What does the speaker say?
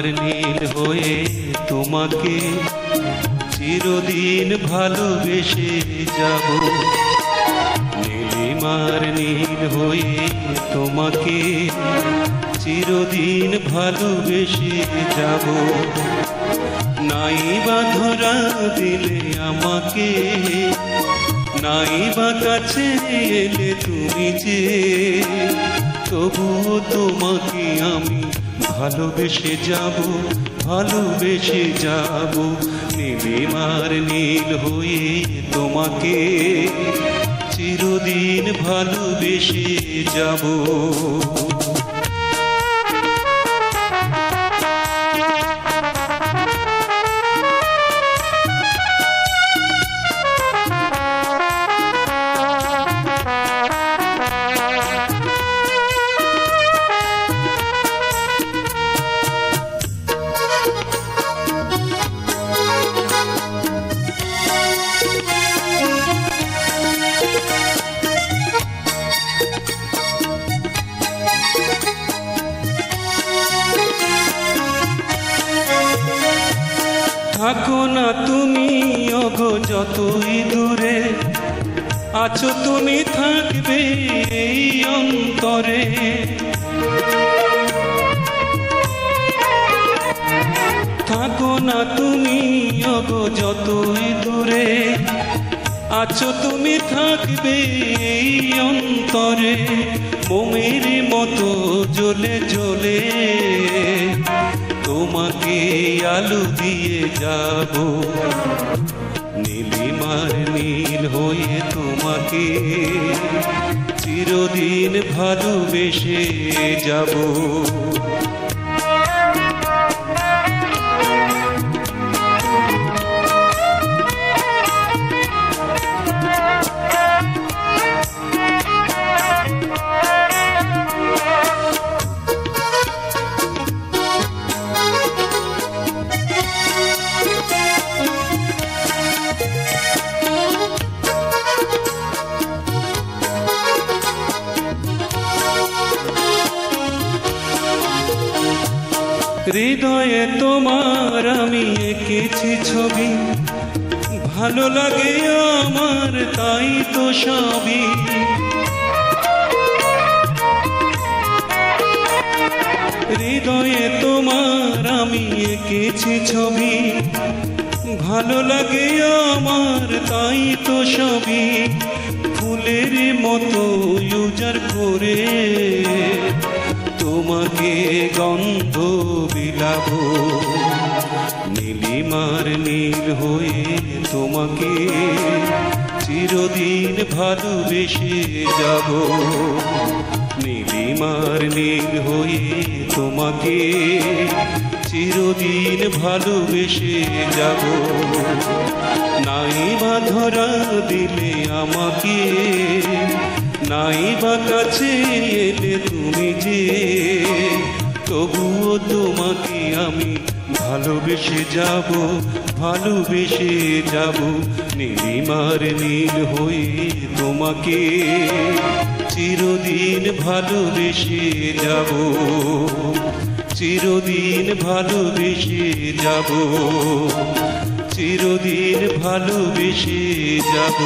নীলিমার নীল হয়ে তোমাকে চিরদিন ভালোবেসে যাব। নীলিমার নীল হয়ে তোমাকে চিরদিন ভালোবেসে যাব। নাই বা ধরা দিলে আমাকে, নাই বা কাছে এলে তুমি যে, তবুও তোমাকে আমি ভালোবেসে যাব, ভালোবেসে যাব। নীলিমার নীল হয়ে তোমাকে চিরদিন ভালোবেসে যাব। থাকো না তুমি ওগো যতই দূরে, আছো তুমি থাকবে এই অন্তরে। থাকো না তুমি ওগো যতই দূরে, আছো তুমি থাকবে এই অন্তরে। মোমের মতো জ্বলে জ্বলে তোমাকে আলো দিয়ে যাব। নীলিমার নীল হয়ে তোমাকে চিরদিন ভালোবেসে যাব। হৃদয়ে তোমার আমি এঁকেছি ছবি, ভালো লাগে আমার তাই তো সবই। হৃদয়ে তোমার আমি এঁকেছি ছবি, ভালো লাগে আমার তাই তো সবই। ফুলের মতো উজাড় করে তোমাকে গন্ধ বিলাবো। নীলিমার নীল হয়ে তোমাকে চিরদিন ভালোবেসে যাব। নীলিমার নীল হয়ে তোমাকে চিরদিন ভালোবেসে যাব। নাই বা ধরা দিলে আমাকে, নাই বা কাছে এলে তুমি যে, তবুও তোমাকে আমি ভালোবেসে যাব, ভালোবেসে যাব। নীলিমার নীল হয়ে তোমাকে চিরদিন ভালোবেসে যাব, চিরদিন ভালোবেসে যাব, চিরদিন ভালোবেসে যাব।